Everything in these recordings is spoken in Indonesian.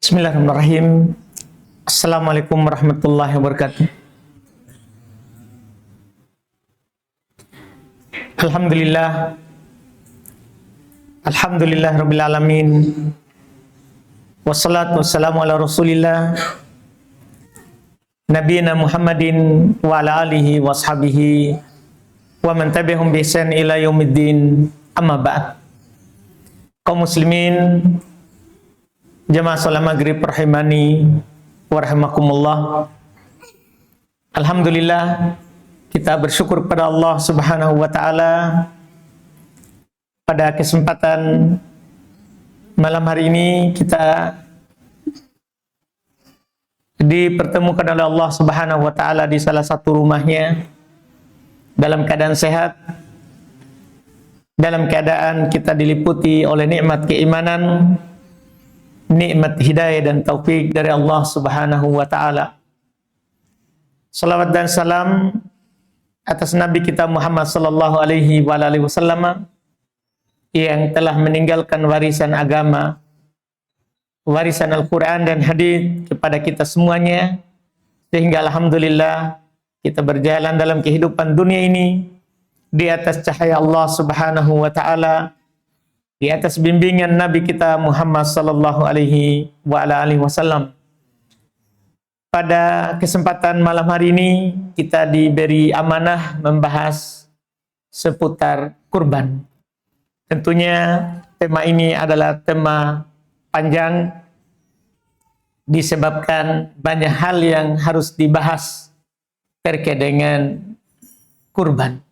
Bismillahirrahmanirrahim. Assalamualaikum warahmatullahi wabarakatuh. Alhamdulillah. Alhamdulillah rabbil alamin. Wassalatu wassalamu ala Rasulillah Nabiyina Muhammadin wa ala alihi wa ashabihi wa man tabi'ahum bi ihsan ila yaumiddin. Amma ba'd. Kaum muslimin, jamaah salat maghrib rahimani wa rahimakumullah. Alhamdulillah, kita bersyukur kepada Allah Subhanahu wa taala pada kesempatan malam hari ini kita dipertemukan oleh Allah Subhanahu wa taala di salah satu rumahnya dalam keadaan sehat, dalam keadaan kita diliputi oleh nikmat keimanan, nikmat hidayah dan taufik dari Allah Subhanahu wa taala. Salawat dan salam atas Nabi kita Muhammad sallallahu alaihi wasallam yang telah meninggalkan warisan agama, warisan Al-Qur'an dan hadis kepada kita semuanya, sehingga alhamdulillah kita berjalan dalam kehidupan dunia ini di atas cahaya Allah Subhanahu wa taala, di atas bimbingan Nabi kita Muhammad sallallahu alaihi wasallam. Pada kesempatan malam hari ini kita diberi amanah membahas seputar kurban. Tentunya tema ini adalah tema panjang disebabkan banyak hal yang harus dibahas terkait dengan kurban.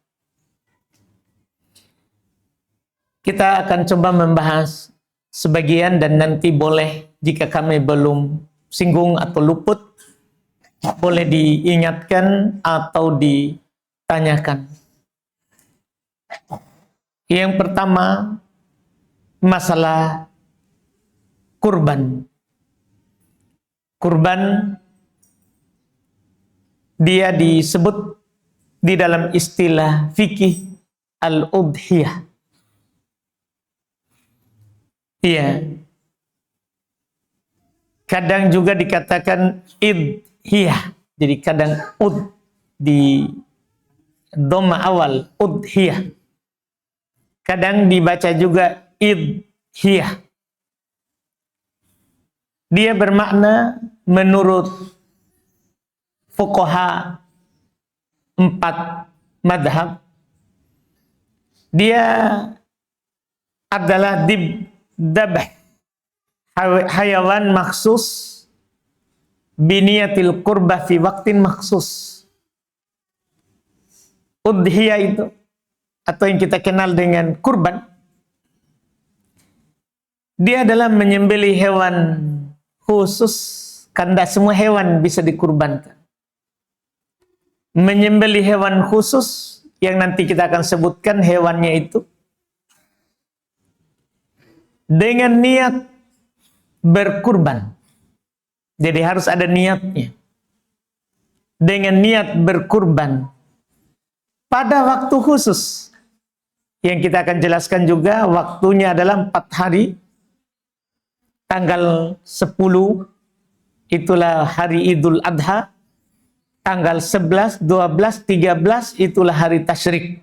Kita akan coba membahas sebagian dan nanti boleh jika kami belum singgung atau luput, boleh diingatkan atau ditanyakan. Yang pertama, masalah kurban. Kurban dia disebut di dalam istilah fikih al-udhiyah. Iya. Kadang juga dikatakan idhiyah. Jadi kadang ud di dhamma awal, udhiyah. Kadang dibaca juga idhiyah. Dia bermakna menurut fuqaha 4 madhab, dia adalah dabah hayawan maksus biniyatil qurbah fi waktin maksus. Udhiyah itu atau yang kita kenal dengan kurban, dia adalah menyembelih hewan khusus, karena semua hewan bisa dikurbankan. Menyembelih hewan khusus yang nanti kita akan sebutkan hewannya itu dengan niat berkurban. Jadi harus ada niatnya. Dengan niat berkurban pada waktu khusus yang kita akan jelaskan juga. Waktunya adalah 4 hari. Tanggal 10 itulah hari Idul Adha. Tanggal 11, 12, 13 itulah hari tasyrik.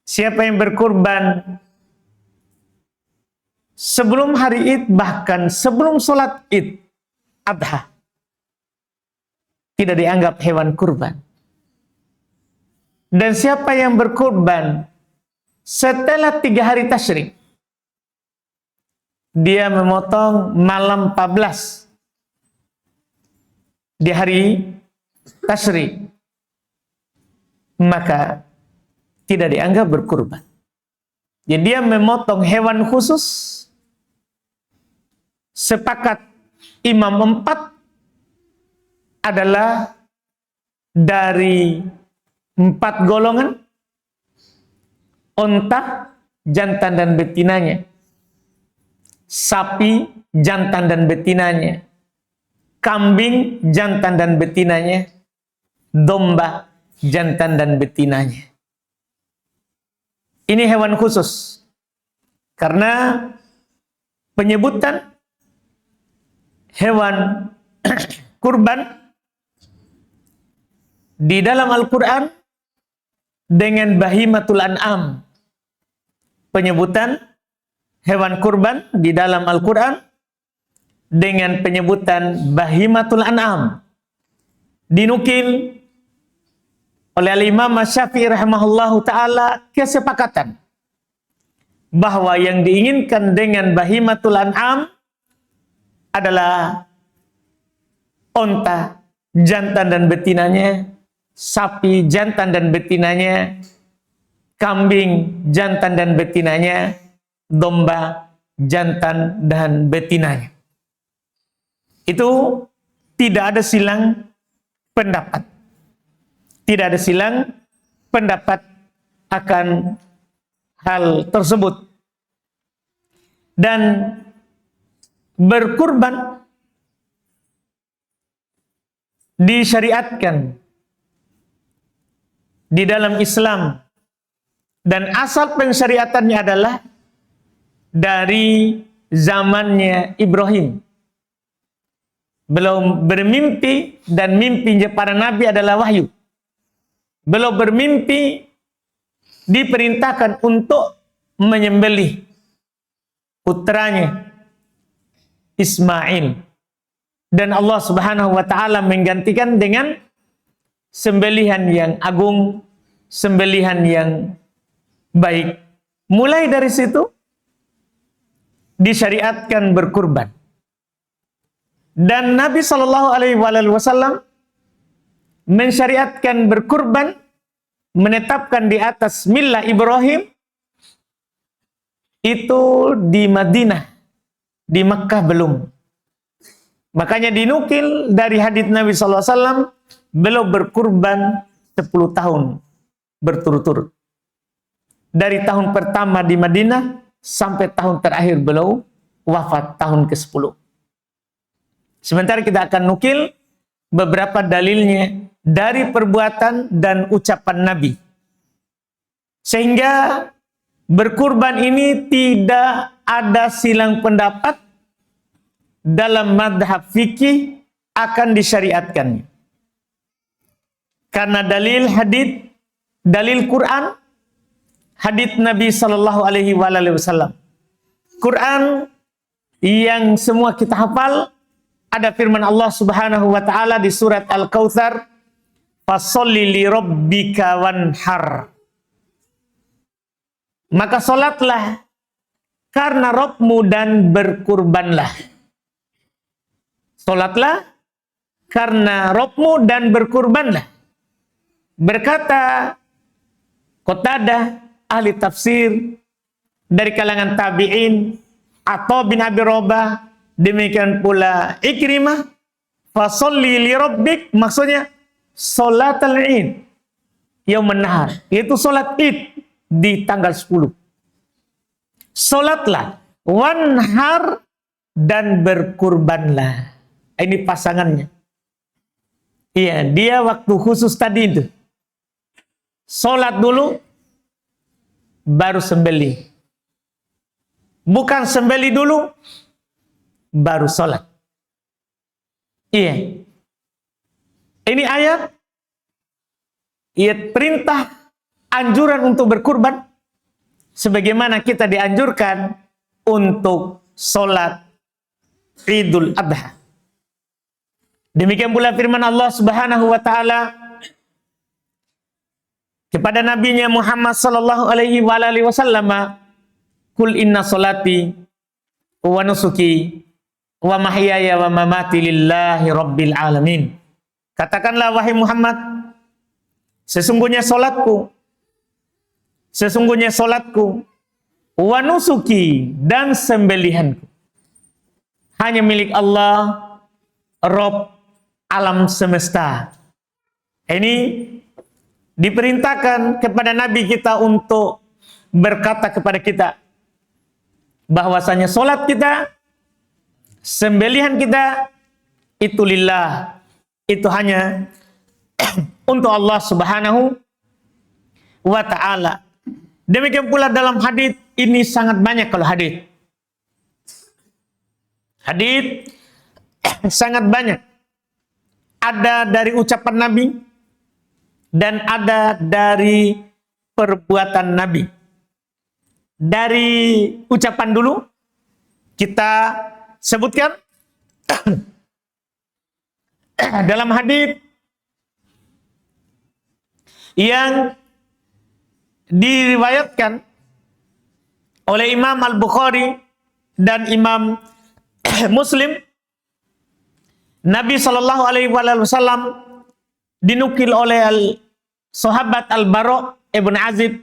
Siapa yang berkurban sebelum hari Id, bahkan sebelum sholat Id Adha, tidak dianggap hewan kurban. Dan siapa yang berkurban setelah 3 hari tasyrik, dia memotong malam 14 di hari tasyrik, maka tidak dianggap berkurban. Jadi dia memotong hewan khusus. Sepakat imam 4 adalah dari 4 golongan: onta, jantan dan betinanya; sapi, jantan dan betinanya; kambing, jantan dan betinanya; domba, jantan dan betinanya. Ini hewan khusus. Karena penyebutan hewan kurban di dalam Al-Quran dengan bahimatul an'am. Penyebutan hewan kurban di dalam Al-Quran dengan penyebutan bahimatul an'am. Dinukil oleh Imam Syafi'i rahimahullahu ta'ala kesepakatan bahwa yang diinginkan dengan bahimatul an'am adalah onta jantan dan betinanya, sapi jantan dan betinanya, kambing jantan dan betinanya, domba jantan dan betinanya. Itu tidak ada silang pendapat. Tidak ada silang pendapat akan hal tersebut. Dan berkurban disyariatkan di dalam Islam, dan asal pensyariatannya adalah dari zamannya Ibrahim. Belum bermimpi, dan mimpinya para nabi adalah wahyu. Belum bermimpi diperintahkan untuk menyembelih putranya Ismail, dan Allah Subhanahu wa taala menggantikan dengan sembelihan yang agung, sembelihan yang baik. Mulai dari situ disyariatkan berkurban. Dan Nabi Shallallahu Alaihi Wasallam mensyariatkan berkurban, menetapkan di atas millah Ibrahim itu di Madinah, di Mekkah belum. Makanya dinukil dari hadits Nabi Shallallahu Alaihi Wasallam beliau berkurban 10 tahun berturut-turut. Dari tahun pertama di Madinah sampai tahun terakhir beliau wafat tahun ke-10. Sementara kita akan nukil beberapa dalilnya dari perbuatan dan ucapan Nabi. Sehingga berkurban ini tidak ada silang pendapat dalam madhab fikih akan disyariatkannya. Karena dalil hadits, dalil Quran, hadits Nabi Sallallahu Alaihi Wasallam. Quran yang semua kita hafal, ada firman Allah Subhanahu wa taala di surat Al-Kautsar, "Fasholli li rabbika wanhar." Maka salatlah karena Rabbmu dan berkurbanlah. Salatlah karena Rabbmu dan berkurbanlah. Berkata Qatadah, ahli tafsir dari kalangan tabi'in, Atha bin Abi Rabah, demikian pula Ikrimah, fasholli li rabbik, maksudnya salatul Id, yaumun nahar, yaitu salat Id di tanggal 10. Salatlah, wanhar, dan berkurbanlah. Ini pasangannya. Iya, dia waktu khusus tadi itu. Salat dulu, baru sembelih. Bukan sembelih dulu, baru salat. Iya. Ini ayat perintah anjuran untuk berkurban, sebagaimana kita dianjurkan untuk salat Idul Adha. Demikian pula firman Allah Subhanahu wa taala kepada nabinya Muhammad sallallahu alaihi wasallam, "Qul inna salati wa nusuki wa mahyaya wa mamati lillahi rabbil alamin." Katakanlah wahai Muhammad, sesungguhnya salatku, wa nusuki, dan sembelihanku hanya milik Allah, Rabb alam semesta. Ini diperintahkan kepada Nabi kita untuk berkata kepada kita bahwasanya solat kita, sembelihan kita itu lillah, itu hanya untuk Allah Subhanahu wa ta'ala. Demikian pula dalam hadits, ini sangat banyak kalau hadits sangat banyak. Ada dari ucapan Nabi dan ada dari perbuatan Nabi. Dari ucapan dulu kita sebutkan dalam hadis yang diriwayatkan oleh Imam Al-Bukhari dan Imam Muslim, Nabi Shallallahu Alaihi Wasallam dinukil oleh sahabat Al-Bara' ibn Azib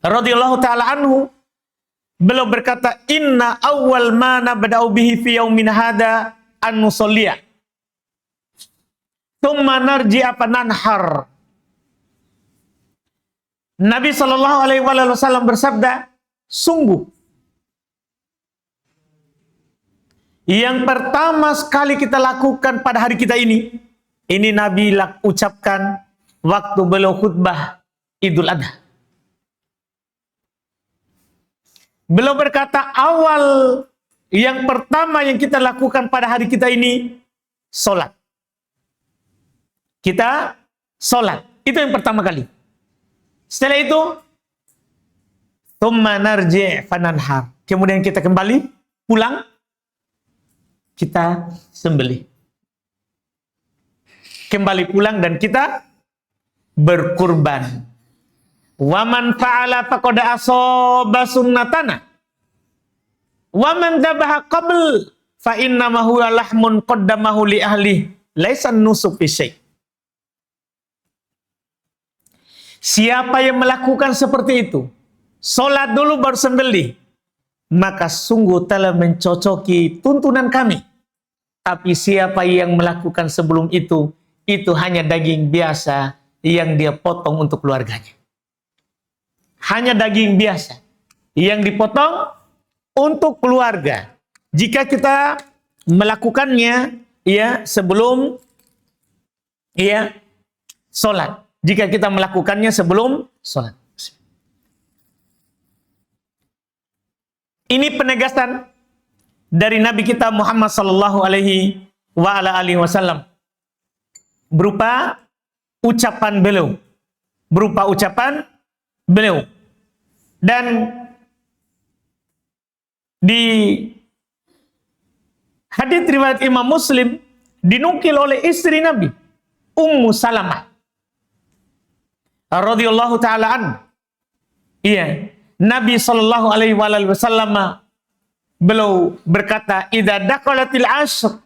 radhiyallahu taala anhu, beliau berkata, inna awwal ma nabda'u bihi fi yaumin hada an nusalliya thumma narji'a fananhar. Nabi Shallallahu Alaihi Wasallam bersabda, sungguh yang pertama sekali kita lakukan pada hari kita ini Nabi ucapkan waktu beliau khutbah Idul Adha. Beliau berkata, awal yang pertama yang kita lakukan pada hari kita ini, sholat. Kita sholat. Itu yang pertama kali. Setelah itu, thumma narji' fananhar. Kemudian kita kembali, pulang, kita sembelih. Kembali pulang dan kita berkurban. Wa man fa'ala faqad asaba sunnatana. Wa man dzabaha qabl fa innama huwa lahmun qaddamahu li ahli laisa nusuk fi syai'. Siapa yang melakukan seperti itu, salat dulu baru sembelih, maka sungguh telah mencocoki tuntunan kami. Tapi siapa yang melakukan sebelum itu hanya daging biasa yang dia potong untuk keluarganya. Hanya daging biasa yang dipotong untuk keluarga. Jika kita melakukannya sebelum sholat. Jika kita melakukannya sebelum sholat. Ini penegasan dari Nabi kita Muhammad sallallahu alaihi wasallam berupa ucapan beliau. Dan di hadits riwayat Imam Muslim dinukil oleh istri Nabi, Ummu Salamah radhiyallahu taala an. Nabi sallallahu alaihi wasallam beliau berkata, idza daqalatil ashr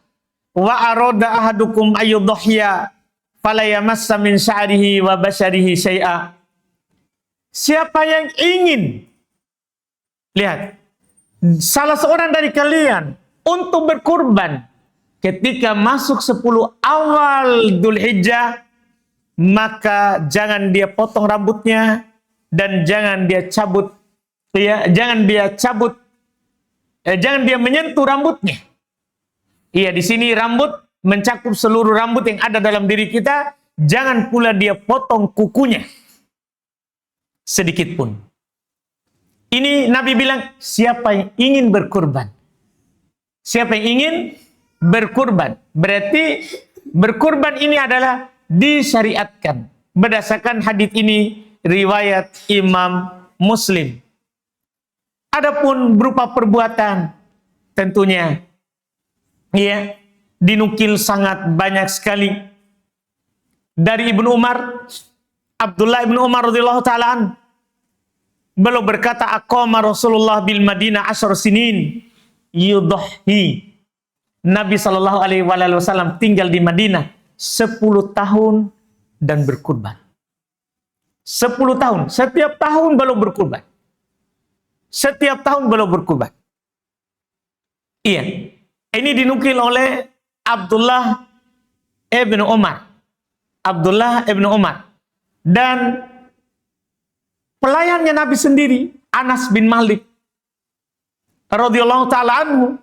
wa arada ahadukum ayyudhiya fala yamassa min sya'rihi wa basyarihi syai'a. Siapa yang ingin, lihat, salah seorang dari kalian untuk berkurban ketika masuk 10 awal Dzulhijjah, maka jangan dia potong rambutnya dan jangan dia menyentuh rambutnya. Di sini rambut mencakup seluruh rambut yang ada dalam diri kita. Jangan pula dia potong kukunya sedikit pun. Ini Nabi bilang, siapa yang ingin berkurban. Siapa yang ingin berkurban. Berarti berkurban ini adalah disyariatkan. Berdasarkan hadis ini, riwayat Imam Muslim. Adapun berupa perbuatan, tentunya dinukil sangat banyak sekali. Dari Ibnu Umar, Abdullah Ibnu Umar radhiyallahu ta'ala beliau berkata, aqama Rasulullah bil Madinah 10 sinin yudhi. Nabi sallallahu alaihi wasallam tinggal di Madinah 10 tahun dan berkurban. 10 tahun, setiap tahun beliau berkurban. Setiap tahun beliau berkurban. Ini dinukil oleh Abdullah ibnu Umar. Dan pelayannya Nabi sendiri, Anas bin Malik radhiyallahu ta'ala anhu,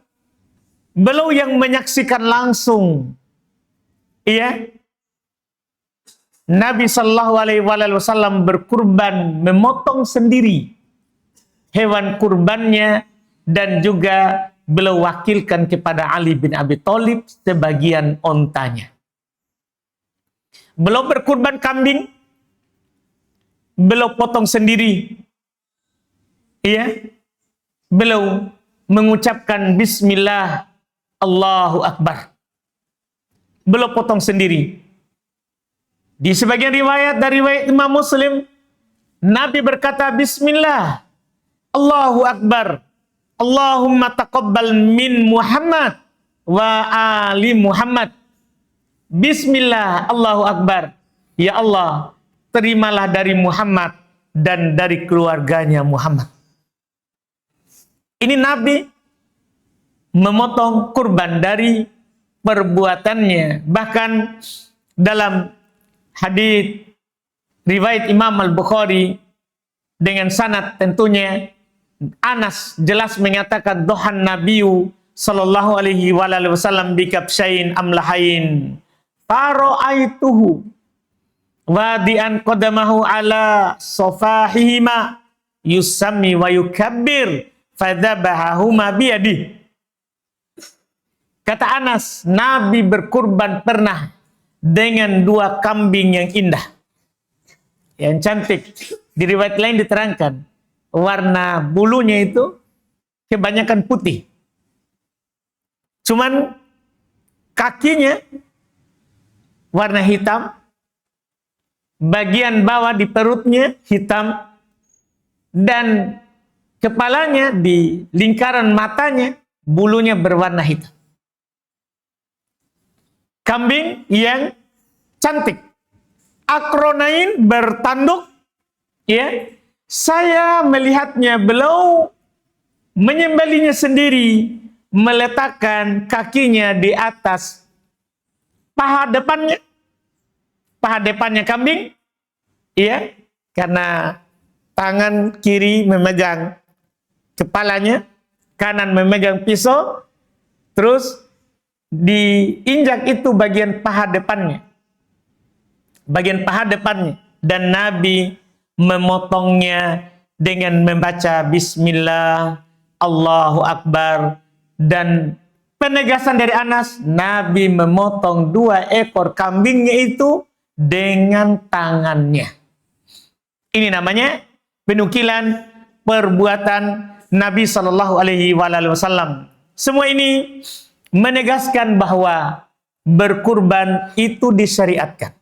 beliau yang menyaksikan langsung Nabi sallallahu alaihi wasallam berkurban, memotong sendiri hewan kurbannya dan juga beliau wakilkan kepada Ali bin Abi Thalib sebagian ontanya. Beliau berkurban kambing, beliau potong sendiri. Iya, beliau mengucapkan Bismillah, Allahu Akbar. Beliau potong sendiri. Di sebagian riwayat dari riwayat Imam Muslim, Nabi berkata Bismillah, Allahu Akbar, Allahumma taqabbal min Muhammad wa ali Muhammad. Bismillah, Allahu Akbar. Ya Allah, terimalah dari Muhammad dan dari keluarganya Muhammad. Ini Nabi memotong kurban dari perbuatannya. Bahkan dalam hadits riwayat Imam Al-Bukhari dengan sanad tentunya, Anas jelas mengatakan dohan Nabiyu sallallahu alaihi wasallam bikabsyain amlahain faro'aituhu wadi'an qadamahu ala sofahihima yusammi wa yukabbir fadzabahahuma biyadih. Kata Anas, Nabi berkurban pernah dengan 2 kambing yang indah, yang cantik. Di riwayat lain diterangkan warna bulunya itu kebanyakan putih, cuman kakinya warna hitam, bagian bawah di perutnya hitam, dan kepalanya di lingkaran matanya bulunya berwarna hitam. Kambing yang cantik, akronain bertanduk, ya. Saya melihatnya, beliau menyembelihnya sendiri, meletakkan kakinya di atas paha depannya kambing, ya, karena tangan kiri memegang kepalanya, kanan memegang pisau, terus diinjak itu bagian paha depannya, dan Nabi memotongnya dengan membaca Bismillah, Allahu Akbar. Dan penegasan dari Anas, Nabi memotong 2 ekor kambingnya itu dengan tangannya. Ini namanya penukilan perbuatan Nabi Shallallahu Alaihi Wasallam. Semua ini menegaskan bahwa berkurban itu disyariatkan.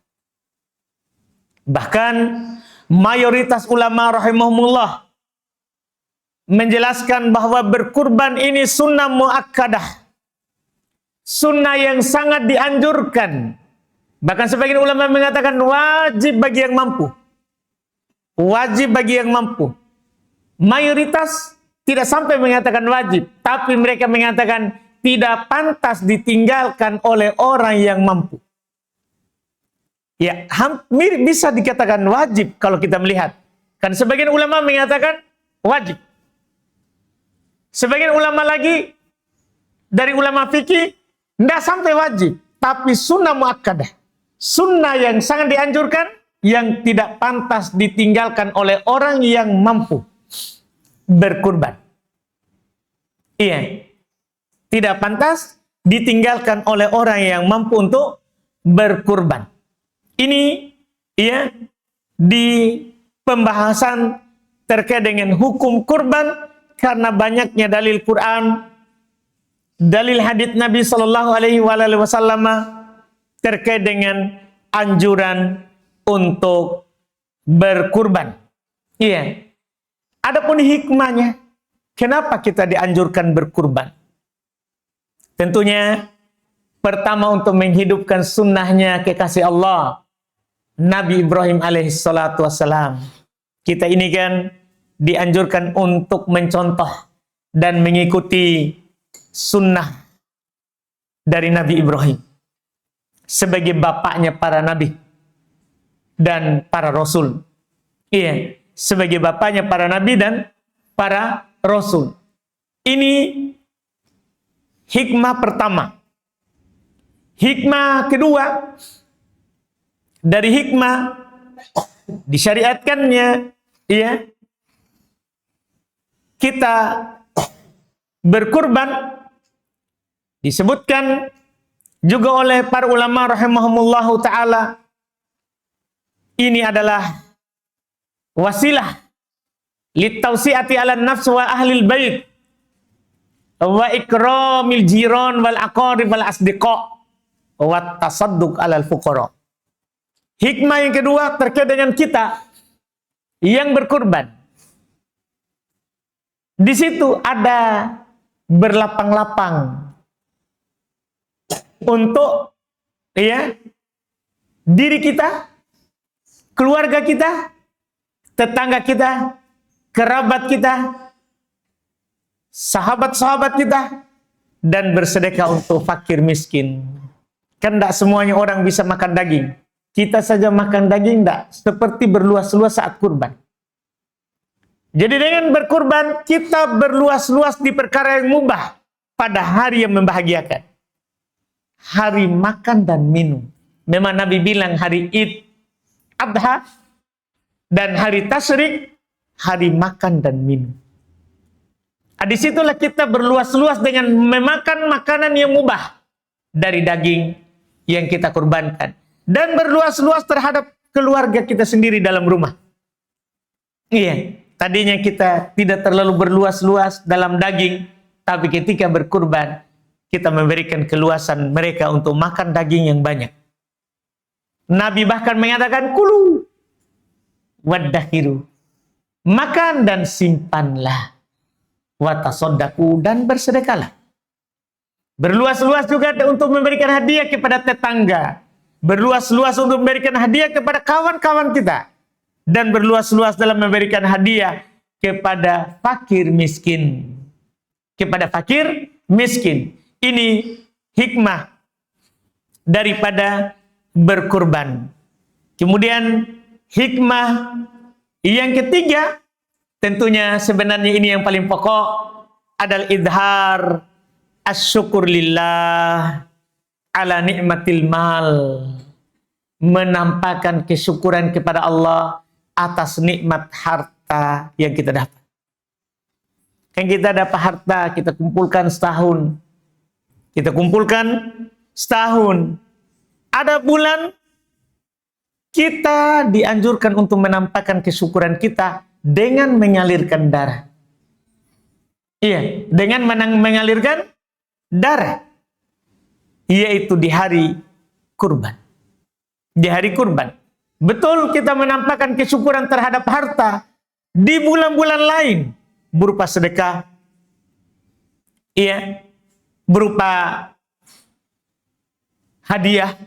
Bahkan mayoritas ulama rahimahumullah menjelaskan bahwa berkurban ini sunnah muakkadah, sunnah yang sangat dianjurkan. Bahkan sebagian ulama mengatakan wajib bagi yang mampu. Wajib bagi yang mampu. Mayoritas tidak sampai mengatakan wajib, tapi mereka mengatakan tidak pantas ditinggalkan oleh orang yang mampu. Ya, hampir bisa dikatakan wajib kalau kita melihat. Kan sebagian ulama mengatakan wajib. Sebagian ulama lagi dari ulama fikih tidak sampai wajib, tapi sunnah muakkadah. Sunnah yang sangat dianjurkan, yang tidak pantas ditinggalkan oleh orang yang mampu berkurban. Iya. Tidak pantas ditinggalkan oleh orang yang mampu untuk berkurban. Ini ya di pembahasan terkait dengan hukum kurban, karena banyaknya dalil Quran, dalil hadits Nabi Shallallahu Alaihi Wasallam terkait dengan anjuran untuk berkurban. Iya. Adapun hikmahnya, kenapa kita dianjurkan berkurban? Tentunya pertama untuk menghidupkan sunnahnya kekasih Allah, Nabi Ibrahim alaihissalatu wassalam. Kita ini kan dianjurkan untuk mencontoh dan mengikuti sunnah dari Nabi Ibrahim sebagai bapaknya para nabi dan para rasul. Iya, sebagai bapaknya para nabi dan para rasul. Ini hikmah pertama. Hikmah kedua, dari hikmah disyariatkannya, ya, kita berkurban disebutkan juga oleh para ulama rahimahumullahu ta'ala, ini adalah wasilah litausiati ala nafs wa ahlil bait wa ikramil jiran wal aqarib wal asdiqa wa tasadduq alal fuqara. Hikmah yang kedua terkait dengan kita yang berkurban. Di situ ada berlapang-lapang untuk diri kita, keluarga kita, tetangga kita, kerabat kita, sahabat-sahabat kita, dan bersedekah untuk fakir miskin. Kan tidak semuanya orang bisa makan daging. Kita saja makan daging tidak, seperti berluas-luas saat kurban. Jadi dengan berkurban, kita berluas-luas di perkara yang mubah pada hari yang membahagiakan. Hari makan dan minum. Memang Nabi bilang hari Id Adha dan hari Tasyrik, hari makan dan minum. Disitulah kita berluas-luas dengan memakan makanan yang mubah dari daging yang kita kurbankan. Dan berluas-luas terhadap keluarga kita sendiri dalam rumah. Iya, tadinya kita tidak terlalu berluas-luas dalam daging, tapi ketika berkurban, kita memberikan keluasan mereka untuk makan daging yang banyak. Nabi bahkan mengatakan, kulu waddahiru, makan dan simpanlah, watasodaku, dan bersedekahlah. Berluas-luas juga untuk memberikan hadiah kepada tetangga, berluas-luas untuk memberikan hadiah kepada kawan-kawan kita, dan berluas-luas dalam memberikan hadiah kepada fakir miskin. Kepada fakir miskin. Ini hikmah daripada berkurban. Kemudian hikmah yang ketiga, tentunya sebenarnya ini yang paling pokok, adalah idhar asyukur lillah ala nikmatil mal, menampakkan kesyukuran kepada Allah atas nikmat harta yang kita dapat. Kan kita dapat harta, kita kumpulkan setahun. Kita kumpulkan setahun. Ada bulan kita dianjurkan untuk menampakkan kesyukuran kita dengan mengalirkan darah. Iya, dengan mengalirkan darah. Yaitu di hari kurban. Di hari kurban. Betul kita menampakkan kesyukuran terhadap harta di bulan-bulan lain. Berupa sedekah. Iya. Berupa hadiah.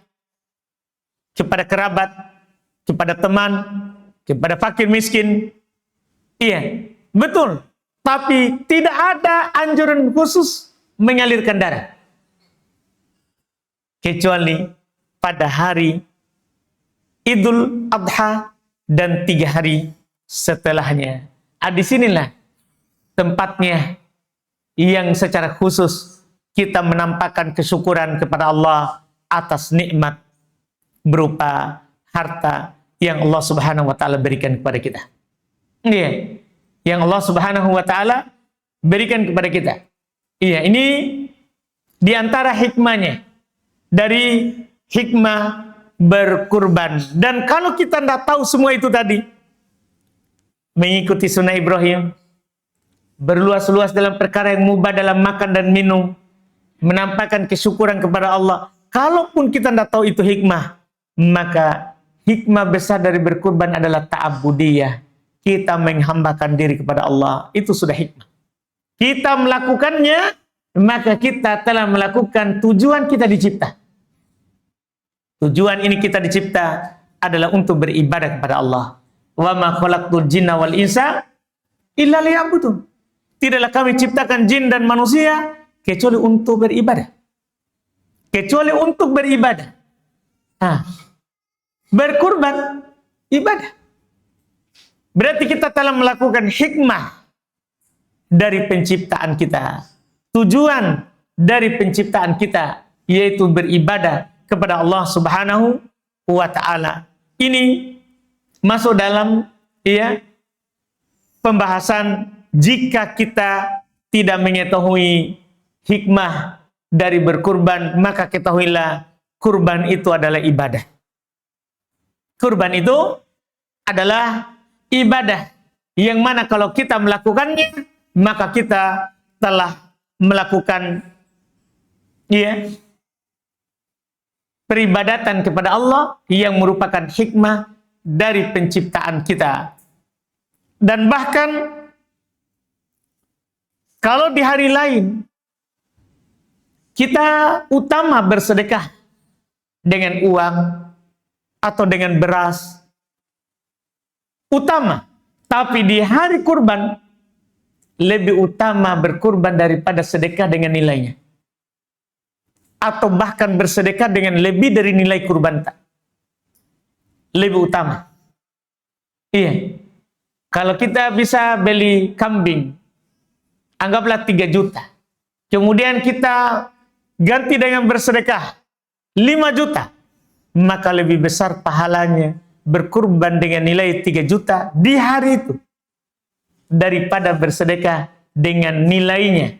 Kepada kerabat. Kepada teman. Kepada fakir miskin. Iya. Betul. Tapi tidak ada anjuran khusus mengalirkan darah. Kecuali pada hari Idul Adha dan 3 hari setelahnya. Disinilah tempatnya yang secara khusus kita menampakkan kesyukuran kepada Allah atas nikmat berupa harta yang Allah Subhanahu wa taala berikan kepada kita. Iya, yang Allah Subhanahu wa taala berikan kepada kita. Iya, ini di antara hikmahnya dari hikmah berkurban. Dan kalau kita tidak tahu semua itu tadi, mengikuti sunnah Ibrahim, berluas-luas dalam perkara yang mubah dalam makan dan minum, menampakkan kesyukuran kepada Allah. Kalaupun kita tidak tahu itu hikmah, maka hikmah besar dari berkurban adalah ta'abudiyah. Kita menghambakan diri kepada Allah. Itu sudah hikmah. Kita melakukannya, maka kita telah melakukan tujuan kita dicipta. Tujuan ini kita dicipta adalah untuk beribadah kepada Allah. Wa ma khalaqtul jinna wal insa illa liya'budun. Tidaklah kami ciptakan jin dan manusia kecuali untuk beribadah. Kecuali untuk beribadah. Berkurban ibadah. Berarti kita telah melakukan hikmah dari penciptaan kita. Tujuan dari penciptaan kita yaitu beribadah kepada Allah Subhanahu wa taala. Ini masuk dalam pembahasan jika kita tidak mengetahui hikmah dari berkurban, maka ketahuilah kurban itu adalah ibadah. Kurban itu adalah ibadah yang mana kalau kita melakukannya, maka kita telah melakukan peribadatan kepada Allah yang merupakan hikmah dari penciptaan kita. Dan bahkan kalau di hari lain kita utama bersedekah dengan uang atau dengan beras, utama. Tapi di hari kurban lebih utama berkurban daripada sedekah dengan nilainya. Atau bahkan bersedekah dengan lebih dari nilai kurban. Lebih utama. Iya. Kalau kita bisa beli kambing, anggaplah 3 juta. Kemudian kita ganti dengan bersedekah 5 juta. Maka lebih besar pahalanya berkurban dengan nilai 3 juta di hari itu daripada bersedekah dengan nilainya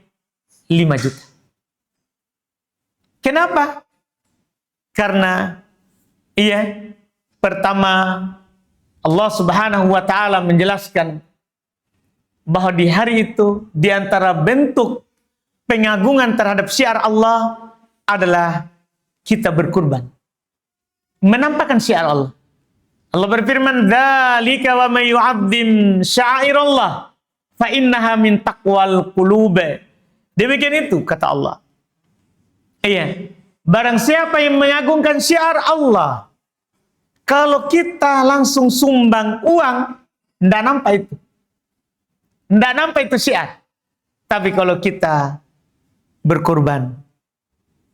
5 juta. Kenapa? Karena pertama Allah Subhanahu wa taala menjelaskan bahwa di hari itu di antara bentuk pengagungan terhadap syiar Allah adalah kita berkurban. Menampakkan syiar Allah. Allah berfirman, "Dzalika wa may yu'azzim sya'airallah fa innaha min taqwal qulub." Demikian itu kata Allah. Barang siapa yang mengagungkan syiar Allah, kalau kita langsung sumbang uang, tidak nampak itu. Tidak nampak itu syiar. Tapi kalau kita berkurban,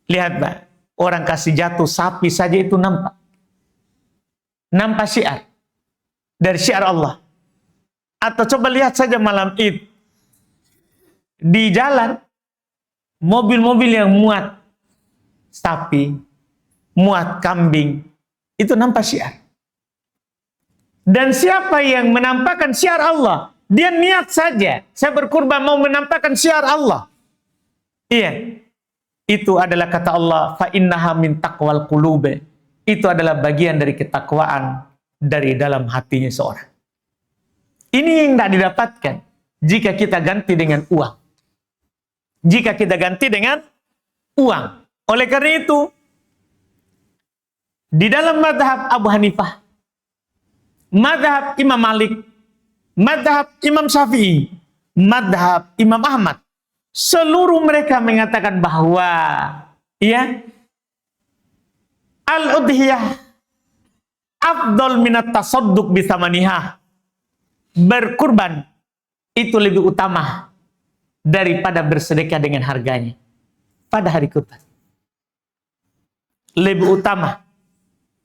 lihat Pak, orang kasih jatuh sapi saja itu nampak. Nampak syiar. Dari syiar Allah. Atau coba lihat saja malam Id. Di jalan, mobil-mobil yang muat sapi, muat kambing, itu nampak syiar. Dan siapa yang menampakkan syiar Allah, dia niat saja, saya berkurban mau menampakkan syiar Allah. Itu adalah kata Allah, fa innaha min taqwal qulub. Itu adalah bagian dari ketakwaan dari dalam hatinya seorang. Ini yang tidak didapatkan jika kita ganti dengan uang. Jika kita ganti dengan uang. Oleh karena itu, di dalam mazhab Abu Hanifah, mazhab Imam Malik, mazhab Imam Syafi'i, mazhab Imam Ahmad, seluruh mereka mengatakan bahwa al-udhiyah afdal minat tasadduq bithamaniha. Berkurban itu lebih utama daripada bersedekah dengan harganya pada hari kurban. Lebih utama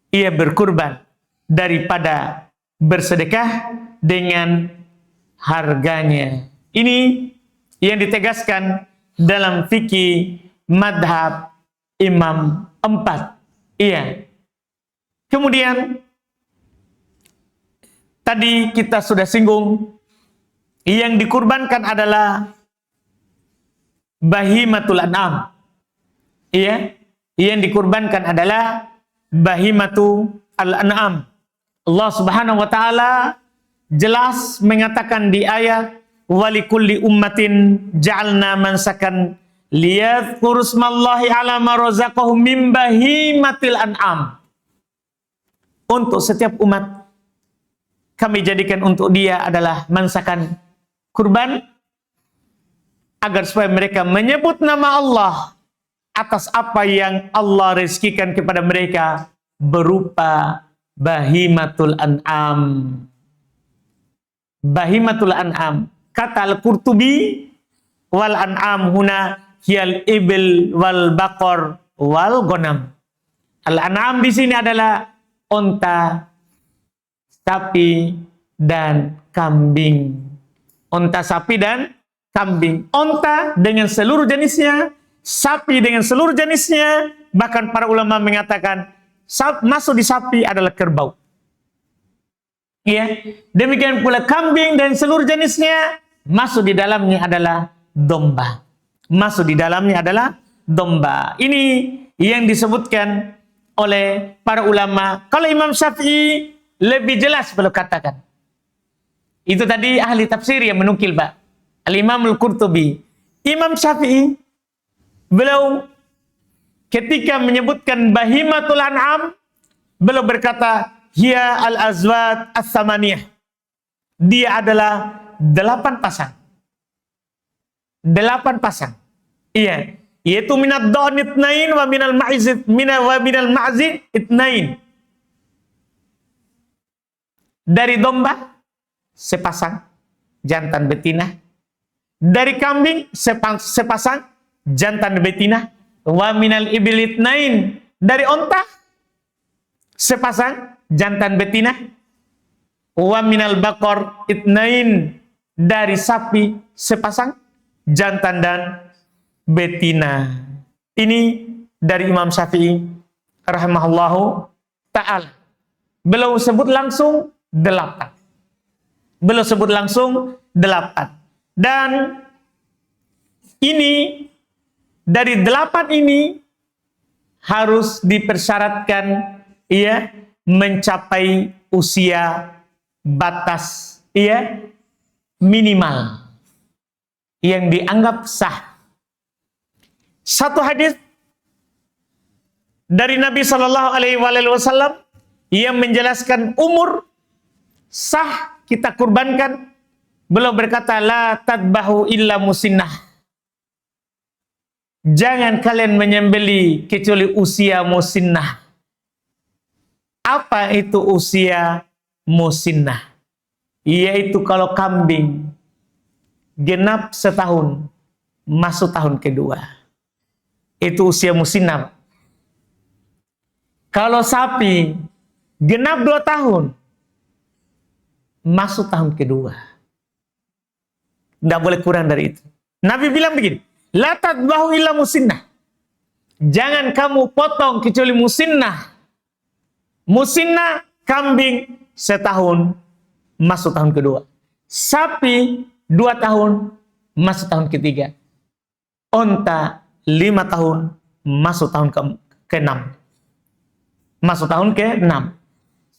ia berkurban daripada bersedekah dengan harganya. Ini yang ditegaskan dalam fikih madhab Imam 4. Kemudian tadi kita sudah singgung, yang dikurbankan adalah bahimatul an'am. Yang dikurbankan adalah bahimatu al-an'am. Allah Subhanahu wa taala jelas mengatakan di ayat, walikulli ummatin ja'alna mansakan liyadhkuru smallahi ala ma razaqahum min bahimatil an'am. Untuk setiap umat kami jadikan untuk dia adalah mansakan kurban, agar supaya mereka menyebut nama Allah atas apa yang Allah rezekikan kepada mereka berupa bahimatul an'am. Bahimatul an'am. Kata Al-Qurtubi, wal an'am huna hiyal ibil wal baqar wal ghanam. Al-an'am di sini adalah unta, sapi, dan kambing. Unta, sapi, dan kambing. Unta dengan seluruh jenisnya, sapi dengan seluruh jenisnya, bahkan para ulama mengatakan masuk di sapi adalah kerbau. Demikian pula kambing dan seluruh jenisnya, masuk di dalamnya adalah domba. Masuk di dalamnya adalah domba. Ini yang disebutkan oleh para ulama. Kalau Imam Syafi'i lebih jelas beliau katakan. Itu tadi ahli tafsir yang menukil, Pak. Al-Imam Al-Qurtubi. Imam Syafi'i, beliau ketika menyebutkan bahimatul an'am, beliau berkata, hiya al-azwat as-samaniyah. Dia adalah 8 pasang. 8 pasang. Iya. Yaitu minad dha'n itsnain wa minal ma'zid itsnain. Dari domba sepasang jantan betina. Dari kambing sepasang jantan betina. Wa minal ibil itsnain. Dari onta sepasang jantan betina. Wa minal baqar itsnain. Dari sapi sepasang jantan dan betina. Ini dari Imam Syafi'i rahimahullahu ta'ala. Beliau sebut langsung 8. Beliau sebut langsung 8. Dan ini dari 8 ini harus dipersyaratkan ia mencapai usia batas minimal yang dianggap sah. Satu hadis dari Nabi Shallallahu Alaihi Wasallam yang menjelaskan umur sah kita kurbankan. Beliau berkata, la tadbahu illa musinnah. Jangan kalian menyembeli kecuali usia musinnah. Apa itu usia musinnah? Yaitu kalau kambing genap setahun, masuk tahun kedua. Itu usia musinnah. Kalau sapi genap 2 tahun, masuk tahun kedua. Tidak boleh kurang dari itu. Nabi bilang begini, la tadbahu illa musinnah. Jangan kamu potong kecuali musinnah. Musinnah kambing setahun, masuk tahun kedua. Sapi 2 tahun, masuk tahun ketiga. Onta 5 tahun, masuk tahun ke-6. Masuk tahun ke-6.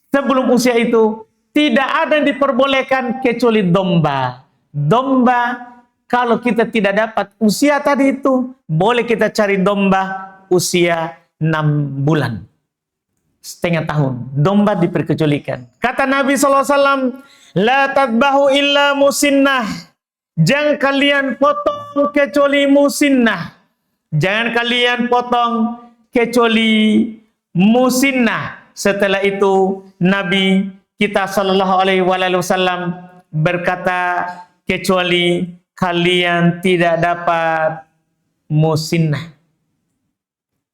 Sebelum usia itu, tidak ada yang diperbolehkan kecuali domba. Domba, kalau kita tidak dapat usia tadi itu, boleh kita cari domba usia 6 bulan. Setengah tahun. Domba diperkecualikan. Kata Nabi SAW, la tadbahu illa musinnah. Jangan kalian potong kecuali musinnah. Jangan kalian potong kecuali musinnah. Setelah itu Nabi kita Shallallahu Alaihi Wasallam berkata, kecuali kalian tidak dapat musinnah.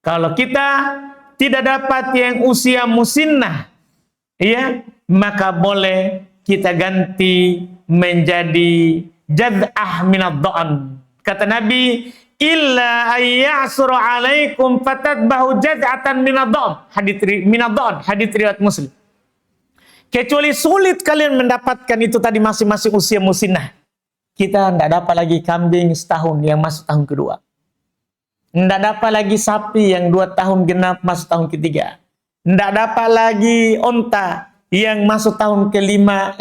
Kalau kita tidak dapat yang usia musinnah, maka boleh kita ganti menjadi jad'ah minad dha'n. Kata Nabi, illa ayyasuru alaikum fatadbahu jad'atan minad dha'n. Hadits riwayat Muslim. Kecuali sulit kalian mendapatkan itu tadi masing-masing usia musinnah. Kita tidak dapat lagi kambing setahun yang masuk tahun kedua. Tidak dapat lagi sapi yang 2 tahun genap masuk tahun ketiga. Tidak dapat lagi onta yang masuk tahun kelima,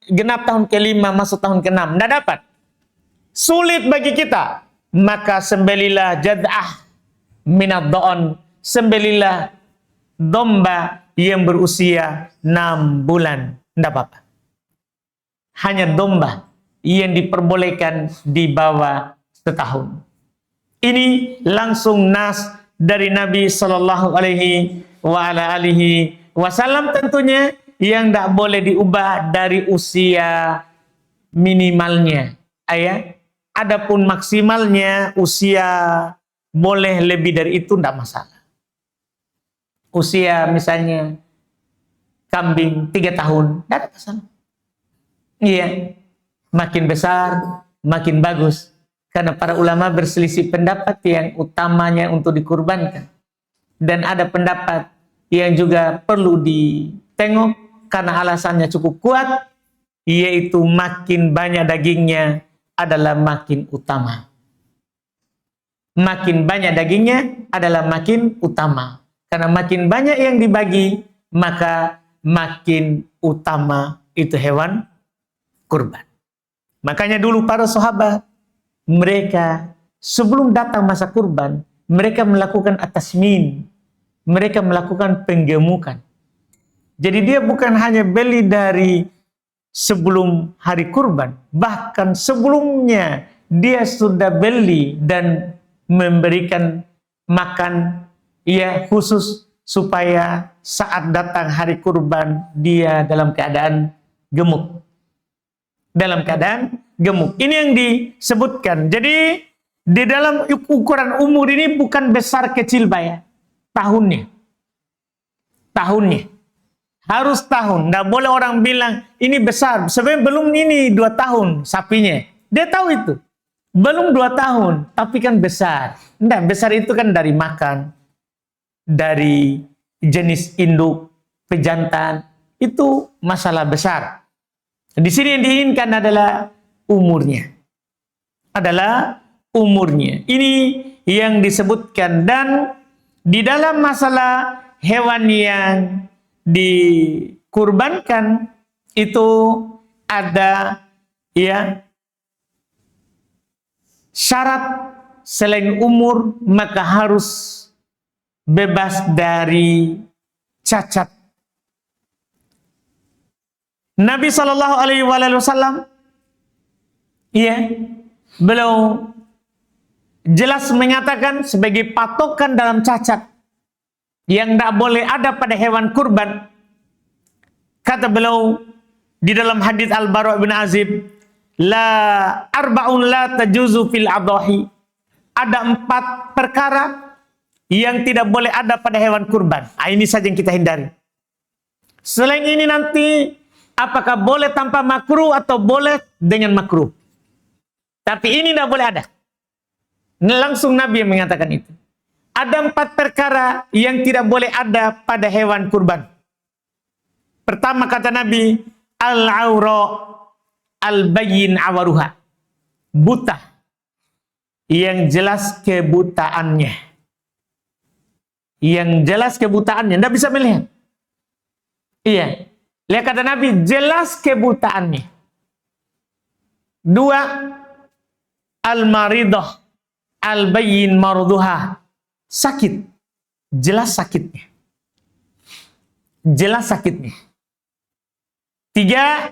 genap tahun kelima masuk tahun keenam. Tidak dapat. Sulit bagi kita. Maka sembelilah jad'ah minad dha'n. Sembelilah domba yang berusia 6 bulan. Tidak apa-apa. Hanya domba yang diperbolehkan di bawah setahun. Ini langsung nas dari Nabi Sallallahu Alaihi Wasallam tentunya, yang tidak boleh diubah dari usia minimalnya. Adapun maksimalnya usia boleh lebih dari itu, tidak masalah. Usia misalnya kambing 3 tahun, tidak ada masalah. Makin besar, makin bagus. Karena para ulama berselisih pendapat yang utamanya untuk dikurbankan. Dan ada pendapat yang juga perlu ditengok karena alasannya cukup kuat, yaitu makin banyak dagingnya, adalah makin utama. Makin banyak dagingnya adalah makin utama. Karena makin banyak yang dibagi, maka makin utama itu hewan kurban. Makanya dulu para sahabat, mereka sebelum datang masa kurban, mereka melakukan at-tasmin. Mereka melakukan penggemukan. Jadi dia bukan hanya beli dari sebelum hari kurban, bahkan sebelumnya dia sudah beli dan memberikan makan ya khusus supaya saat datang hari kurban dia dalam keadaan gemuk. Dalam keadaan gemuk. Ini yang disebutkan. Jadi di dalam ukuran umur ini bukan besar kecil Pak ya. Tahunnya. Tahunnya. Harus tahun. Nggak boleh orang bilang ini besar. Sebenarnya belum ini 2 tahun sapinya. Dia tahu itu. Belum 2 tahun, tapi kan besar. Nggak, besar itu kan dari makan, dari jenis induk, pejantan. Itu masalah besar. Di sini yang diinginkan adalah umurnya. Adalah umurnya. Ini yang disebutkan. Dan di dalam masalah hewan yang dikurbankan itu ada ya syarat selain umur, maka harus bebas dari cacat. Nabi Shallallahu Alaihi Wasallam, ya, beliau jelas menyatakan sebagai patokan dalam cacat yang tidak boleh ada pada hewan kurban. Kata beliau di dalam hadis Al-Bara' bin Azib, la arba'un la tajuzu fil adahi. Ada 4 perkara yang tidak boleh ada pada hewan kurban. Ini saja yang kita hindari. Selain ini nanti apakah boleh tanpa makruh atau boleh dengan makruh. Tapi ini tidak boleh ada. Langsung Nabi yang mengatakan itu. Ada 4 perkara yang tidak boleh ada pada hewan kurban. Pertama kata Nabi, al-aura al-bayyin awaruha. Buta. Yang jelas kebutaannya. Yang jelas kebutaannya. Tidak bisa melihat. Iya. Lihat kata Nabi, jelas kebutaannya. 2, al-maridah al-bayyin marduha. Sakit. Jelas sakitnya. Jelas sakitnya. 3,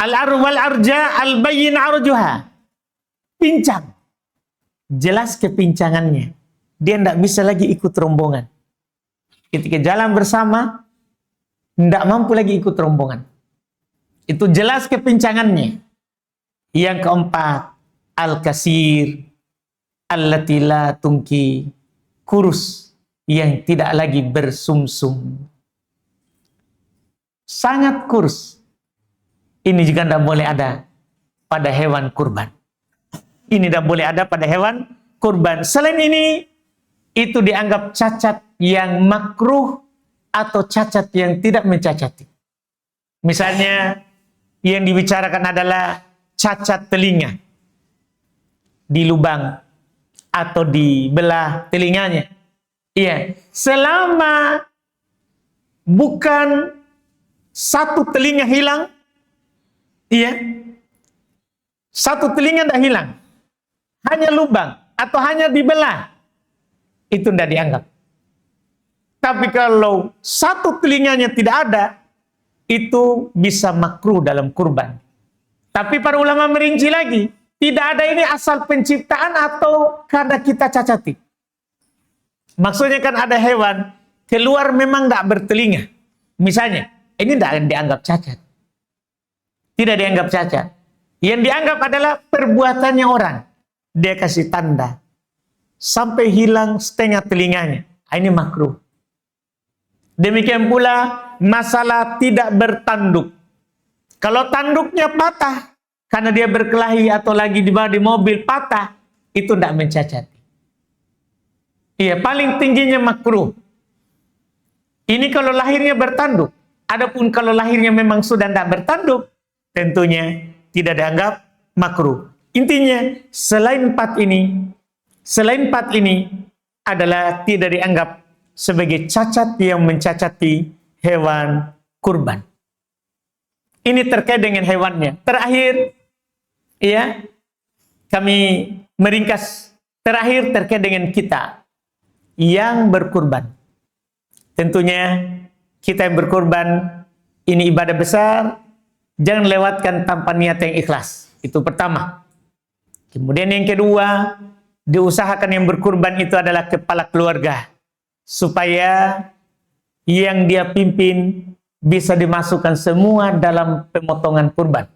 al-arwal arja al-bayyin arjuha. Pincang. Jelas kepincangannya. Dia tidak bisa lagi ikut rombongan. Ketika jalan bersama, tidak mampu lagi ikut rombongan. Itu jelas kepincangannya. Yang keempat, al-kasir allati la tungki. Kurus yang tidak lagi bersumsum. Sangat kurus. Ini juga tidak boleh ada pada hewan kurban. Ini tidak boleh ada pada hewan kurban. Selain ini, itu dianggap cacat yang makruh atau cacat yang tidak mencacati. Misalnya, yang dibicarakan adalah cacat telinga. Di lubang atau di belah telinganya. Iya, selama bukan satu telinga hilang, iya, satu telinga tidak hilang, hanya lubang atau hanya dibelah, itu tidak dianggap. Tapi kalau satu telinganya tidak ada, itu bisa makruh dalam kurban. Tapi para ulama merinci lagi, tidak ada ini asal penciptaan atau karena kita cacati. Maksudnya kan ada hewan keluar memang tidak bertelinga. Misalnya, ini tidak dianggap cacat. Tidak dianggap cacat. Yang dianggap adalah perbuatannya orang. Dia kasih tanda. Sampai hilang setengah telinganya. Ini makruh. Demikian pula masalah tidak bertanduk. Kalau tanduknya patah, karena dia berkelahi atau lagi dibawa di mobil patah, itu tidak mencacati. Iya, paling tingginya makruh. Ini kalau lahirnya bertanduk. Adapun kalau lahirnya memang sudah tidak bertanduk, tentunya tidak dianggap makruh. Intinya, selain empat ini adalah tidak dianggap sebagai cacat yang mencacati hewan kurban. Ini terkait dengan hewannya. Terakhir, ya, kami meringkas terakhir terkait dengan kita yang berkurban. Tentunya kita yang berkurban ini ibadah besar, jangan lewatkan tanpa niat yang ikhlas. Itu pertama. Kemudian yang kedua, diusahakan yang berkurban itu adalah kepala keluarga, supaya yang dia pimpin bisa dimasukkan semua dalam pemotongan kurban.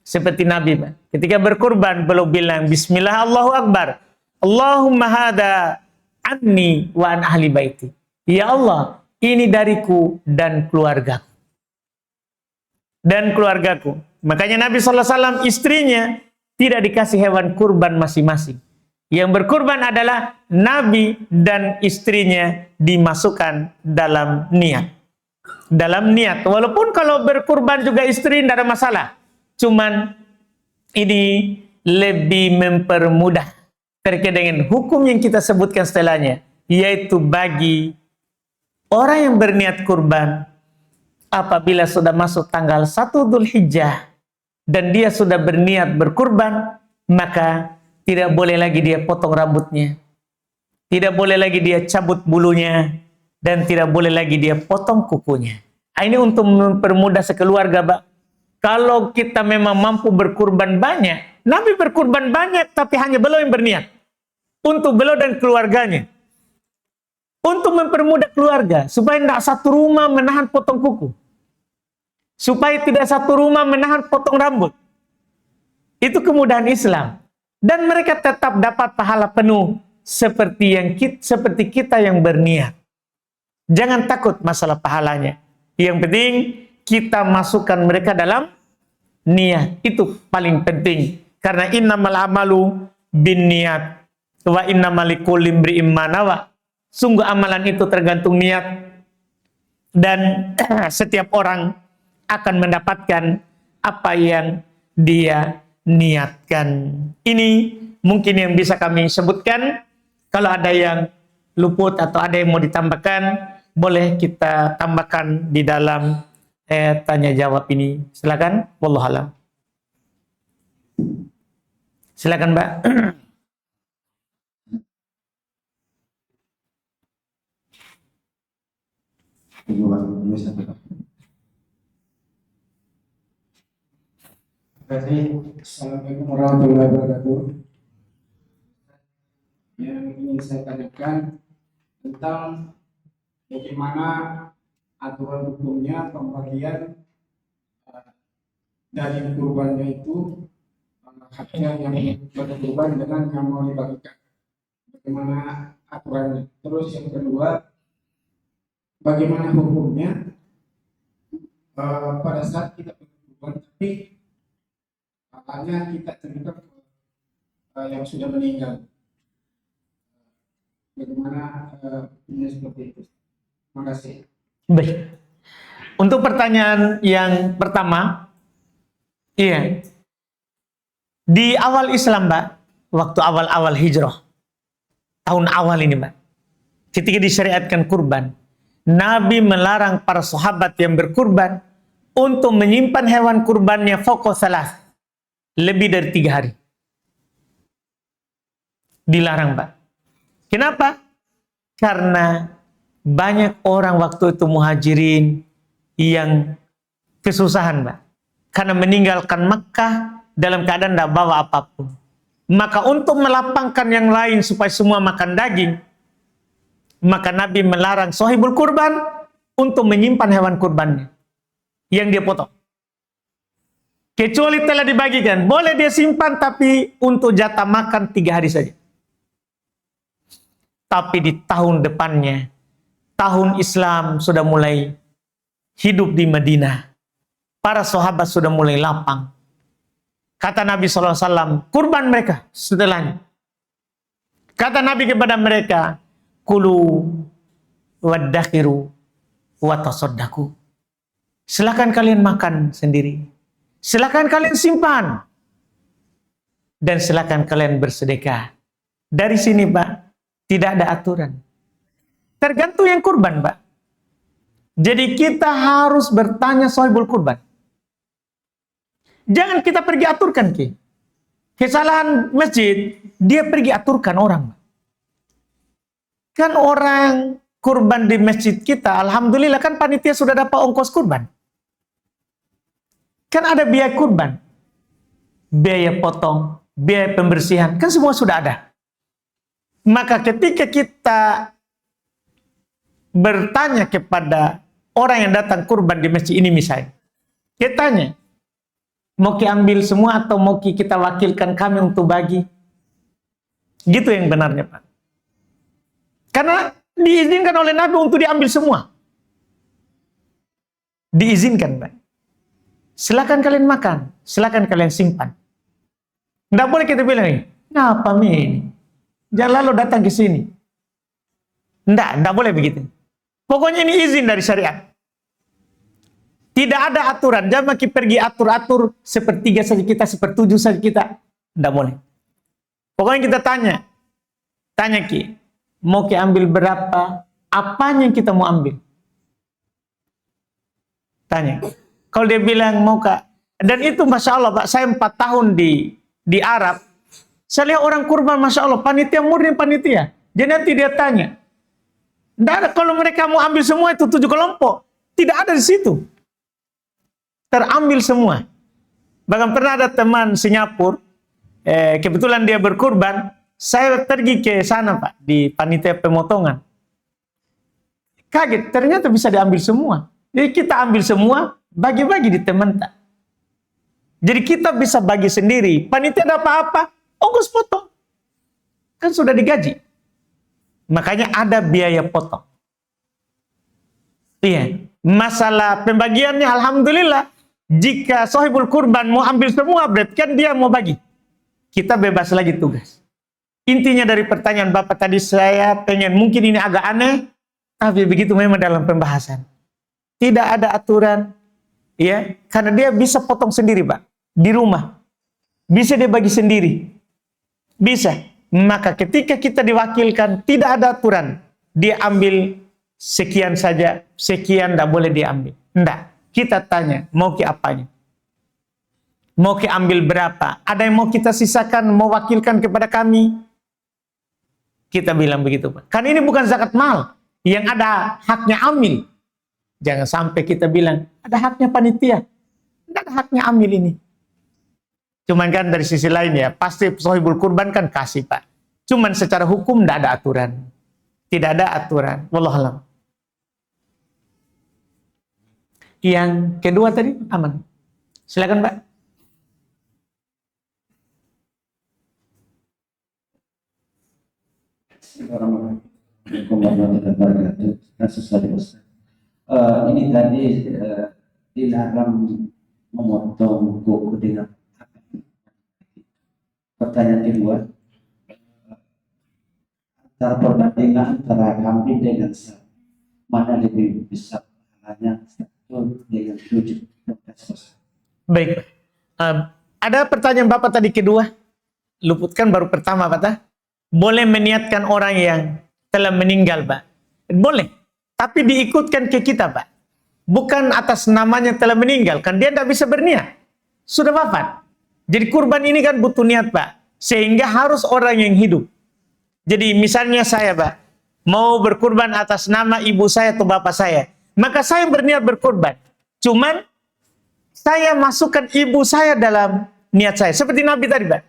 Seperti Nabi, ketika berkurban beliau bilang, Bismillah, Allahu Akbar, Allahumma hada anni wa an ahli baiti. Ya Allah, ini dariku dan keluargaku. Makanya Nabi SAW istrinya tidak dikasih hewan kurban masing-masing. Yang berkurban adalah Nabi dan istrinya dimasukkan dalam niat. Walaupun kalau berkurban juga istri tidak ada masalah. Cuman ini lebih mempermudah terkait dengan hukum yang kita sebutkan setelahnya. Yaitu bagi orang yang berniat kurban, apabila sudah masuk tanggal 1 Dzulhijjah dan dia sudah berniat berkurban, maka tidak boleh lagi dia potong rambutnya, tidak boleh lagi dia cabut bulunya, dan tidak boleh lagi dia potong kukunya. Ini untuk mempermudah sekeluarga, Pak. Kalau kita memang mampu berkurban banyak, Nabi berkurban banyak, tapi hanya beliau yang berniat. Untuk beliau dan keluarganya. Untuk mempermudah keluarga, supaya tidak satu rumah menahan potong kuku. Supaya tidak satu rumah menahan potong rambut. Itu kemudahan Islam. Dan mereka tetap dapat pahala penuh seperti kita yang berniat. Jangan takut masalah pahalanya. Yang penting kita masukkan mereka dalam niat. Itu paling penting. Karena innamal amalu bin niat wa innamal likulli imri'in ma nawa. Sungguh amalan itu tergantung niat. Dan setiap orang akan mendapatkan apa yang dia niatkan. Ini mungkin yang bisa kami sebutkan. Kalau ada yang luput atau ada yang mau ditambahkan, boleh kita tambahkan di dalam tanya jawab ini. Silakan. Wallahu a'lam. Silakan, Mbak. Assalamualaikum warahmatullahi wabarakatuh. Yang ingin saya tanyakan tentang bagaimana aturan hukumnya pembagian daging kurbannya itu, haknya yang berkurban dengan yang mau dibagikan. Bagaimana aturannya? Terus yang kedua, bagaimana hukumnya pada saat kita berkurban tapi makanya kita terlibat yang sudah meninggal. Bagaimana ini seperti itu? Terima kasih. Baik. Untuk pertanyaan yang pertama, iya. Di awal Islam, Mbak, waktu awal-awal hijrah, tahun awal ini, Mbak, ketika disyariatkan kurban, Nabi melarang para sahabat yang berkurban untuk menyimpan hewan kurbannya fauqa salas, lebih dari 3 hari. Dilarang, Pak. Kenapa? Karena banyak orang waktu itu muhajirin yang kesusahan, Pak. Karena meninggalkan Makkah dalam keadaan tidak bawa apapun. Maka untuk melapangkan yang lain supaya semua makan daging, maka Nabi melarang sahibul kurban untuk menyimpan hewan kurbannya yang dia potong. Kecuali telah dibagikan, boleh dia simpan tapi untuk jatah makan 3 hari saja. Tapi di tahun depannya, tahun Islam sudah mulai hidup di Madinah. Para sahabat sudah mulai lapang. Kata Nabi SAW, kurban mereka setelahnya. Kata Nabi kepada mereka, kulu waddakhiru watasaddaku. Silakan kalian makan sendiri. Silakan kalian simpan. dan silakan kalian bersedekah. Dari sini Pak, tidak ada aturan. Tergantung yang kurban Pak. Jadi kita harus bertanya sahibul kurban. Jangan kita pergi aturkan Ki. Kesalahan masjid, dia pergi aturkan orang. Kan orang kurban di masjid kita, alhamdulillah kan panitia sudah dapat ongkos kurban. Kan ada biaya kurban, biaya potong, biaya pembersihan, kan semua sudah ada. Maka ketika kita bertanya kepada orang yang datang kurban di masjid ini misalnya, kita tanya, mau ambil semua atau mau kita wakilkan kami untuk bagi? Gitu yang benarnya Pak. Karena diizinkan oleh Nabi untuk diambil semua. Diizinkan Pak. Silakan kalian makan, silakan kalian simpan. Nggak boleh kita bilang, ngapa ini? Jangan lalu datang ke sini. Nggak boleh begitu. Pokoknya ini izin dari syariat. Tidak ada aturan. Jangan kita pergi atur-atur sepertiga saja kita, sepertujuh saja kita. Nggak boleh. Pokoknya kita tanya Ki, mau Ki ambil berapa? Apanya yang kita mau ambil? Tanya. Kalau dia bilang mau Kak, dan itu Masya Allah Pak, saya 4 tahun di Arab, saya lihat orang kurban Masya Allah, panitia murni panitia. Jadi nanti dia tanya, tidak ada, kalau mereka mau ambil semua itu 7 kelompok, tidak ada di situ. Terambil semua. Bahkan pernah ada teman Singapura, kebetulan dia berkurban, saya pergi ke sana Pak, di panitia pemotongan. Kaget, ternyata bisa diambil semua. Jadi kita ambil semua, bagi-bagi di teman tak. Jadi kita bisa bagi sendiri. Panitia ada apa-apa, ongkos potong. Kan sudah digaji. Makanya ada biaya potong. Iya. Masalah pembagiannya alhamdulillah. Jika sahibul kurban mau ambil semua, berarti kan dia mau bagi. Kita bebas lagi tugas. Intinya dari pertanyaan Bapak tadi, saya pengen, mungkin ini agak aneh, tapi begitu memang dalam pembahasan. Tidak ada aturan, ya, karena dia bisa potong sendiri Pak, di rumah. Bisa dia bagi sendiri. Bisa. Maka ketika kita diwakilkan, tidak ada aturan. Dia ambil sekian saja, sekian tidak boleh diambil. Tidak. Kita tanya, mau ke apanya? Mau ke ambil berapa? Ada yang mau kita sisakan, mau wakilkan kepada kami? Kita bilang begitu Pak. Kan ini bukan zakat mal. Yang ada haknya amil. Jangan sampai kita bilang, ada haknya panitia. Tidak ada haknya amil ini. Cuman kan dari sisi lain ya, pasti sahibul kurban kan kasih Pak. Cuman secara hukum tidak ada aturan. Tidak ada aturan. Wallahualam. Yang kedua tadi, aman. Silakan Pak. Assalamualaikum warahmatullahi wabarakatuh. Ini tadi dilarang memotong kuku dengan pertanyaan kedua, antara perbandingan antara kambing dengan sapi, mana lebih besar pahalanya, satu dengan 7. Baik. Ada pertanyaan Bapak tadi kedua, luputkan baru pertama Pak. Boleh meniatkan orang yang telah meninggal Pak. Boleh. Tapi diikutkan ke kita Pak. Bukan atas namanya telah meninggal. Kan dia tidak bisa berniat. Sudah wafat. Jadi kurban ini kan butuh niat Pak. Sehingga harus orang yang hidup. Jadi misalnya saya Pak, mau berkurban atas nama ibu saya atau bapak saya. Maka saya berniat berkurban. Cuman saya masukkan ibu saya dalam niat saya. Seperti Nabi tadi Pak.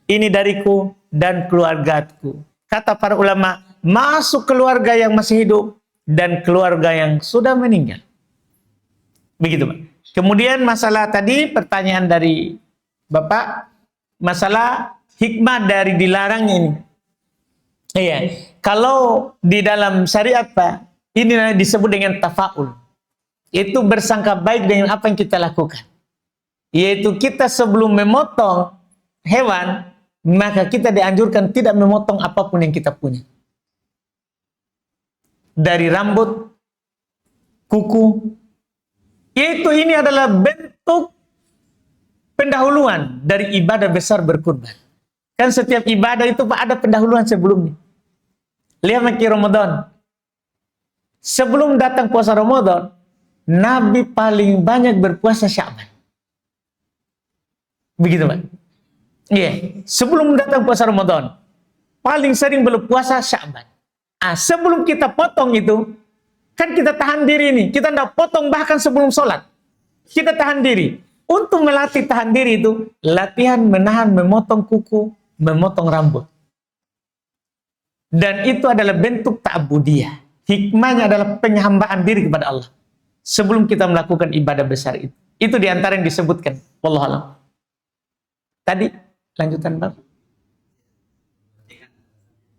Ini dariku dan keluargaku. Kata para ulama, masuk keluarga yang masih hidup dan keluarga yang sudah meninggal. Begitu Pak. Kemudian masalah tadi, pertanyaan dari Bapak, masalah hikmah dari dilarangnya ini. Iya, kalau di dalam syariat Pak, ini disebut dengan tafaul. Itu bersangka baik dengan apa yang kita lakukan. Yaitu kita sebelum memotong hewan, maka kita dianjurkan tidak memotong apapun yang kita punya. Dari rambut, kuku, yaitu ini adalah bentuk pendahuluan dari ibadah besar berkurban. Kan setiap ibadah itu Pak ada pendahuluan sebelumnya. Lihat maki Ramadan. Sebelum datang puasa Ramadan, Nabi paling banyak berpuasa Sya'ban. Begitu Pak. Iya, sebelum datang puasa Ramadan, paling sering berpuasa Sya'ban. Sebelum kita potong itu, kan kita tahan diri nih. Kita tidak potong bahkan sebelum sholat. Kita tahan diri. Untuk melatih tahan diri itu, latihan menahan, memotong kuku, memotong rambut. Dan itu adalah bentuk ta'budiyah. Hikmahnya adalah penyembaan diri kepada Allah. Sebelum kita melakukan ibadah besar itu. Itu diantara yang disebutkan. Wallahualam. Tadi, lanjutan Bapak.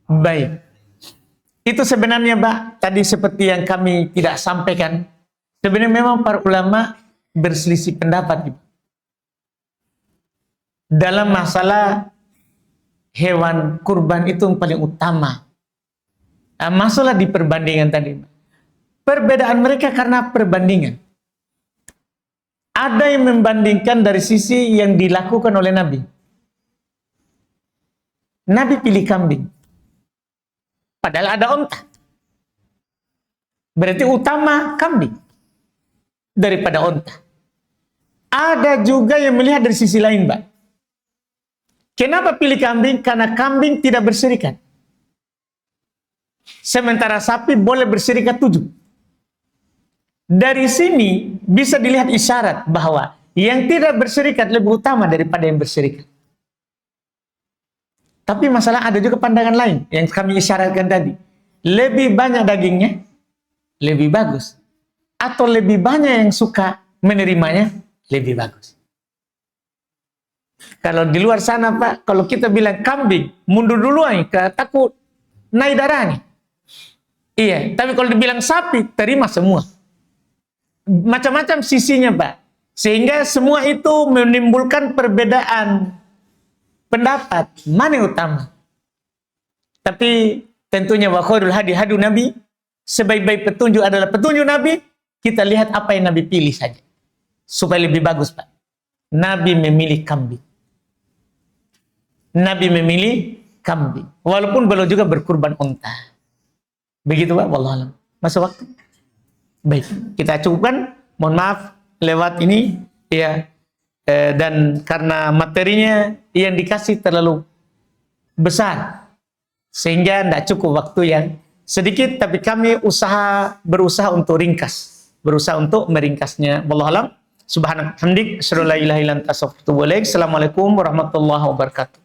Baik. Itu sebenarnya Pak, tadi seperti yang kami tidak sampaikan. Sebenarnya memang para ulama berselisih pendapat. Dalam masalah hewan kurban itu yang paling utama. Masalah di perbandingan tadi. Perbedaan mereka karena perbandingan. Ada yang membandingkan dari sisi yang dilakukan oleh Nabi. Nabi pilih kambing. Padahal ada onta. Berarti utama kambing daripada onta. Ada juga yang melihat dari sisi lain, Pak. Kenapa pilih kambing? Karena kambing tidak berserikat. Sementara sapi boleh berserikat 7. Dari sini bisa dilihat isyarat bahwa yang tidak berserikat lebih utama daripada yang berserikat. Tapi masalah ada juga pandangan lain yang kami isyaratkan tadi. Lebih banyak dagingnya, lebih bagus. Atau lebih banyak yang suka menerimanya, lebih bagus. Kalau di luar sana Pak, kalau kita bilang kambing, mundur duluan, takut naik darahnya. Iya, tapi kalau dibilang sapi, terima semua. Macam-macam sisinya Pak. Sehingga semua itu menimbulkan perbedaan pendapat. Mana yang utama? Tapi tentunya wa khairul hadi hadu Nabi. Sebaik-baik petunjuk adalah petunjuk Nabi. Kita lihat apa yang Nabi pilih saja. Supaya lebih bagus Pak. Nabi memilih kambing. Nabi memilih kambing. Walaupun beliau juga berkurban unta. Begitu Pak, wallahualam. Masa waktu? Baik, kita cukupkan. Mohon maaf lewat ini ya. Dan karena materinya yang dikasih terlalu besar sehingga tidak cukup waktu yang sedikit, tapi kami berusaha untuk ringkas. Berusaha untuk meringkasnya. Wallahualam. Subhanallah. Hamdik. Assalamualaikum warahmatullahi wabarakatuh.